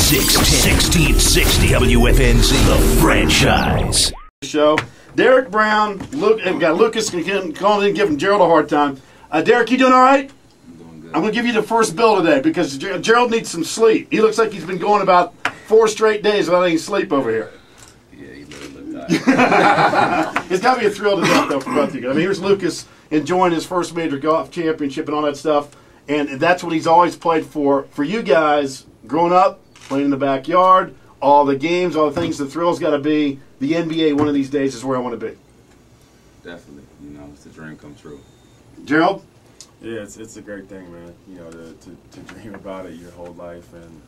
1660 WFNZ, the franchise. Show. Derrick Brown, got Lucas calling in, giving Gerald a hard time. Derrick, you doing all right? I'm doing good. I'm going to give you the first bill today because Gerald needs some sleep. He looks like he's been going about 4 straight days without any sleep over here. Yeah, he looked tired. It's got to be a thrill to death, though, for both of you. I mean, here's Lucas enjoying his first major golf championship and all that stuff, and that's what he's always played for. For you guys, growing up, playing in the backyard, all the games, all the things, the thrill's got to be the NBA one of these days is where I want to be. Definitely. You know, it's a dream come true. Gerald? Yeah, it's a great thing, man. You know, to dream about it your whole life and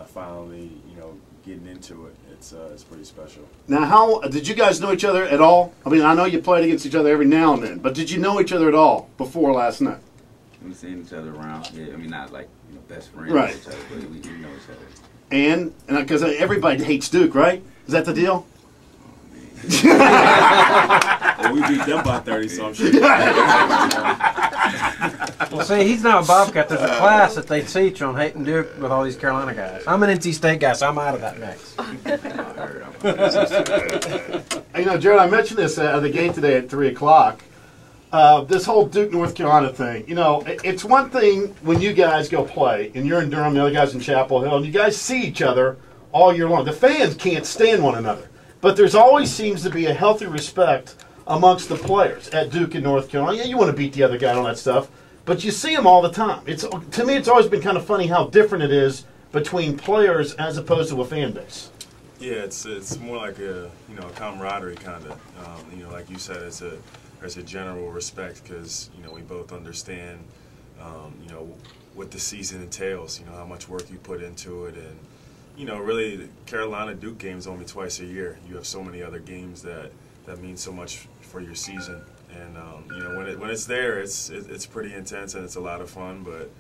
finally, you know, getting into it. It's pretty special. Now, how did you guys know each other at all? I mean, I know you played against each other every now and then, but did you know each other at all before last night? We've seen each other around. Yeah, I mean, not like best friends Right. with each other, but we know each other. And because everybody hates Duke, right? Is that the deal? Well, we beat them by 30, so I'm sure. Well, see, he's not a Bobcat. There's a class that they teach on hating Duke with all these Carolina guys. I'm an NC State guy, so I'm out of that mix. You know, Jared, I mentioned this at the gate today at 3 o'clock. This whole Duke, North Carolina thing, you know, it's one thing when you guys go play, and you're in Durham, the other guy's in Chapel Hill, and you guys see each other all year long. The fans can't stand one another. But there's always seems to be a healthy respect amongst the players at Duke and North Carolina. Yeah, you want to beat the other guy and all that stuff, but you see them all the time. To me, it's always been kind of funny how different it is between players as opposed to a fan base. Yeah, it's more like a camaraderie kind of. You know, like you said, there's a general respect because we both understand what the season entails. How much work you put into it, and really the Carolina Duke games only twice a year. You have so many other games that mean so much for your season, and when it's there, it's pretty intense and it's a lot of fun. But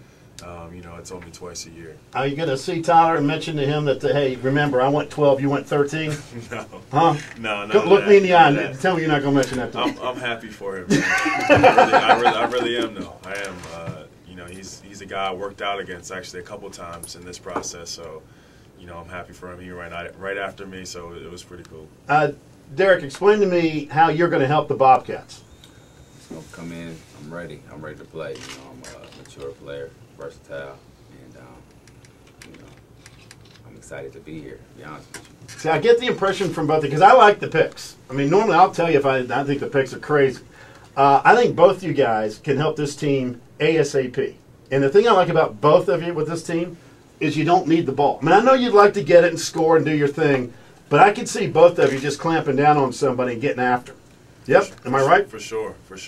it's only twice a year. Are you going to see Tyler and mention to him that hey, remember I went 12, you went 13? No. Huh? No. Look me in the eye and tell me you're not going to mention that to me. I'm happy for him. I really am though. I am. He's a guy I worked out against actually a couple times in this process. So. I'm happy for him. He ran right after me, so it was pretty cool. Derrick, explain to me how you're going to help the Bobcats. Just gonna come in. I'm ready. I'm ready to play. I'm a mature player, versatile, and I'm excited to be here. To be honest with you. See, I get the impression from both because I like the picks. I mean, normally I'll tell you if I think the picks are crazy. I think both you guys can help this team ASAP. And the thing I like about both of you with this team is you don't need the ball. I mean, I know you'd like to get it and score and do your thing, but I can see both of you just clamping down on somebody and getting after them. Yep, am I right? For sure. What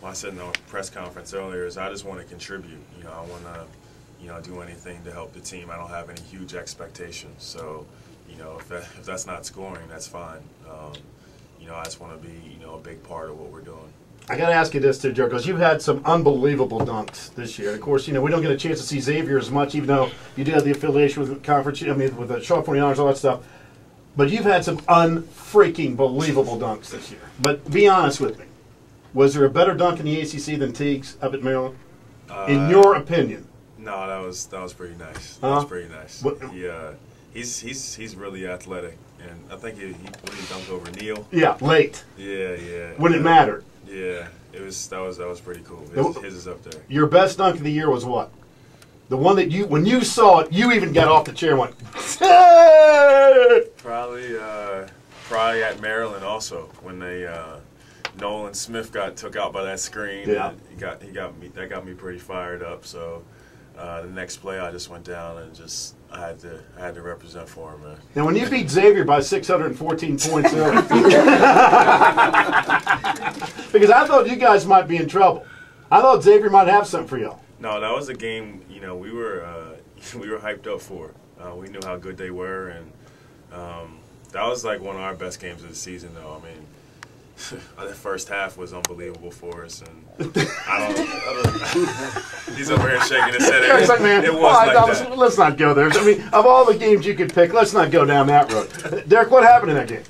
I said in the press conference earlier is I just want to contribute. I want to, do anything to help the team. I don't have any huge expectations. So, if that's not scoring, that's fine. I just want to be, a big part of what we're doing. I got to ask you this too, Joe, because you've had some unbelievable dunks this year. Of course, we don't get a chance to see Xavier as much, even though you do have the affiliation with the conference. I mean, with the Charlotte 49ers, all that stuff. But you've had some unfreaking believable dunks this year. But be honest with me, was there a better dunk in the ACC than Teague's up at Maryland? In your opinion? No, that was pretty nice. That was pretty nice. He's really athletic, and I think he dunked over Neal. Yeah, late. Yeah. When it mattered. Yeah, that was pretty cool. His is up there. Your best dunk of the year was what? The one that when you saw it, you even got off the chair and went, hey! Probably at Maryland also when they Nolan Smith got took out by that screen. Yeah, he got me pretty fired up. So the next play I just went down and I had to represent for him, man. Now, when you beat Xavier by 614 points early, because I thought you guys might be in trouble. I thought Xavier might have something for y'all. No, that was a game. We were hyped up for. We knew how good they were, and that was like one of our best games of the season, though. I mean, the first half was unbelievable for us, and he's over here shaking his head. It's like, man, it was like that. Let's not go there. I mean, of all the games you could pick, let's not go down that road. Derrick, what happened in that game?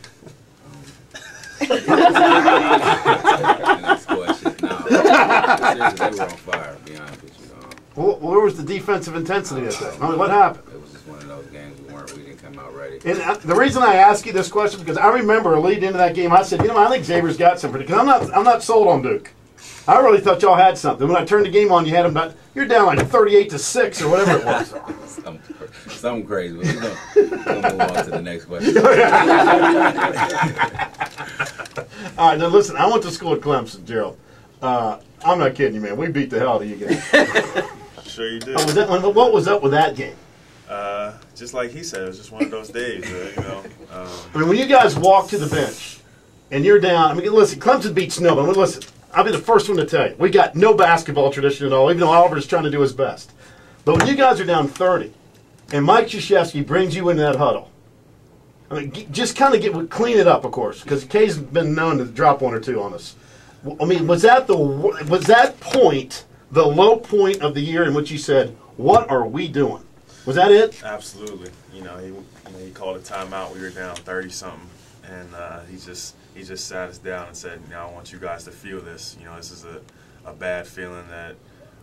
Next question. No, they were on fire. To be honest with you. Where was the defensive intensity of that? I mean, what happened? It was just those games we didn't come out ready. And the reason I ask you this question because I remember leading into that game, I said, I think Xavier's got something. Because I'm not sold on Duke. I really thought y'all had something. When I turned the game on, you had them. You're down like 38-6 or whatever it was. Something crazy. We're gonna move on to the next question. All right, now listen. I went to school at Clemson, Gerald. I'm not kidding you, man. We beat the hell out of you guys. Sure you did. What was up with that game? Just like he said, it was just one of those days, I mean, when you guys walk to the bench and you're down, listen, Clemson beat Snowball. Listen, I'll be the first one to tell you. We got no basketball tradition at all, even though Oliver's trying to do his best. But when you guys are down 30 and Mike Krzyzewski brings you into that huddle, just kind of clean it up, of course, because Kay's been known to drop one or two on us. Was that point the low point of the year in which you said, "What are we doing"? Was that it? Absolutely. He called a timeout. We were down 30-something, and he just sat us down and said, "I want you guys to feel this. This is a bad feeling that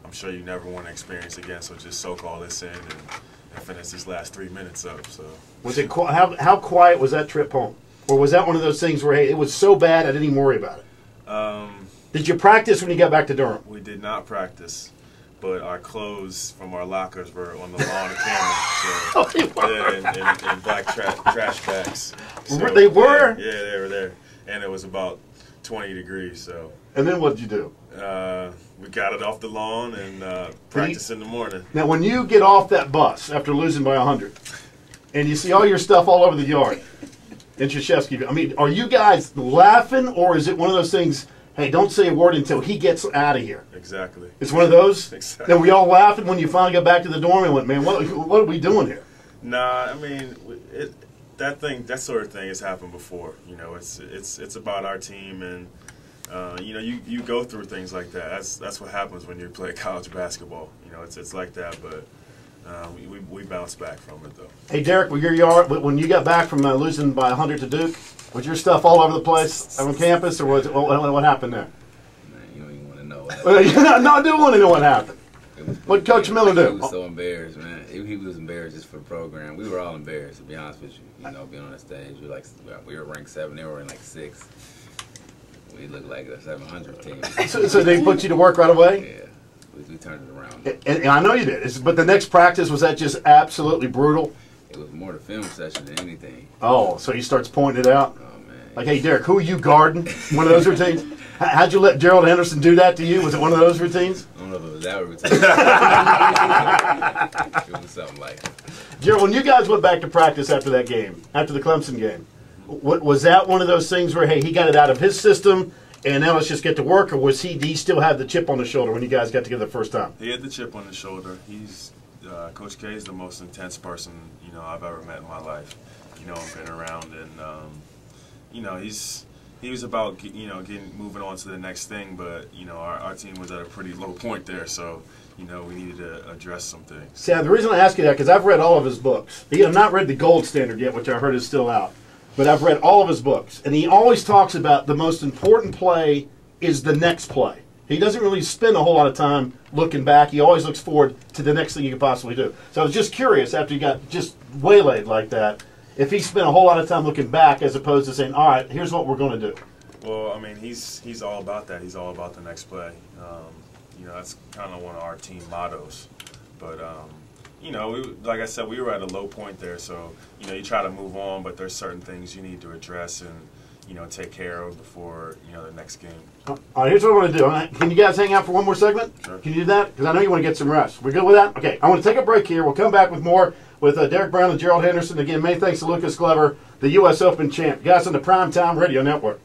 I'm sure you never want to experience again. So just soak all this in and finish these last 3 minutes up." So was it how quiet was that trip home, or was that one of those things where it was so bad I didn't even worry about it? Did you practice when you got back to Durham? We did not practice, but our clothes from our lockers were on the lawn of camera. So, in black trash bags. So, they were? Yeah, they were there. And it was about 20 degrees. So. And then what did you do? We got it off the lawn and practiced in the morning. Now, when you get off that bus after losing by 100, and you see all your stuff all over the yard, and Krzyzewski, are you guys laughing, or is it one of those things, hey, don't say a word until he gets out of here? Exactly. It's one of those? Exactly. Then we all laughing when you finally got back to the dorm and went, man, what are we doing here? Nah, that sort of thing has happened before. It's about our team, and you go through things like that. That's what happens when you play college basketball. It's like that, but we bounce back from it though. Hey, Derrick, when you got back from losing by 100 to Duke, was your stuff all over the place on campus, or what happened there? Man, you don't even want to know. No, I do want to know what happened. What did Coach Miller do? He was so embarrassed, man. He was embarrassed just for the program. We were all embarrassed, to be honest with you. Being on the stage, we were ranked 7. They were in 6. We looked like a 700 team. So they put you to work right away? Yeah. We turned it around. And I know you did. But the next practice, was that just absolutely brutal? It was more the film session than anything. Oh, so he starts pointing it out? Oh, man. Like, hey, Derrick, who are you guarding? One of those routines? How'd you let Gerald Henderson do that to you? Was it one of those routines? I don't know if it was that routine. It was something like it. Gerald, when you guys went back to practice after that game, after the Clemson game, was that one of those things where, hey, he got it out of his system, and now let's just get to work, or did he still have the chip on the shoulder when you guys got together the first time? He had the chip on the shoulder. Coach K is the most intense person I've ever met in my life. I've been around, and he was about moving on to the next thing, but our team was at a pretty low point there, so we needed to address some things. See, the reason I ask you that because I've read all of his books. I have not read the Gold Standard yet, which I heard is still out. But I've read all of his books, and he always talks about the most important play is the next play. He doesn't really spend a whole lot of time looking back. He always looks forward to the next thing you could possibly do. So I was just curious, after you got just waylaid like that, if he spent a whole lot of time looking back as opposed to saying, all right, here's what we're going to do. Well, he's all about that. He's all about the next play. That's kind of one of our team mottos. But like I said, we were at a low point there, so you try to move on, but there's certain things you need to address and take care of before the next game. All right, here's what I want to do. Can you guys hang out for one more segment? Sure. Can you do that? Because I know you want to get some rest. We good with that? Okay, I want to take a break here. We'll come back with more with Derrick Brown and Gerald Henderson. Again, many thanks to Lucas Glover, the U.S. Open champ. You guys on the Primetime Radio Network.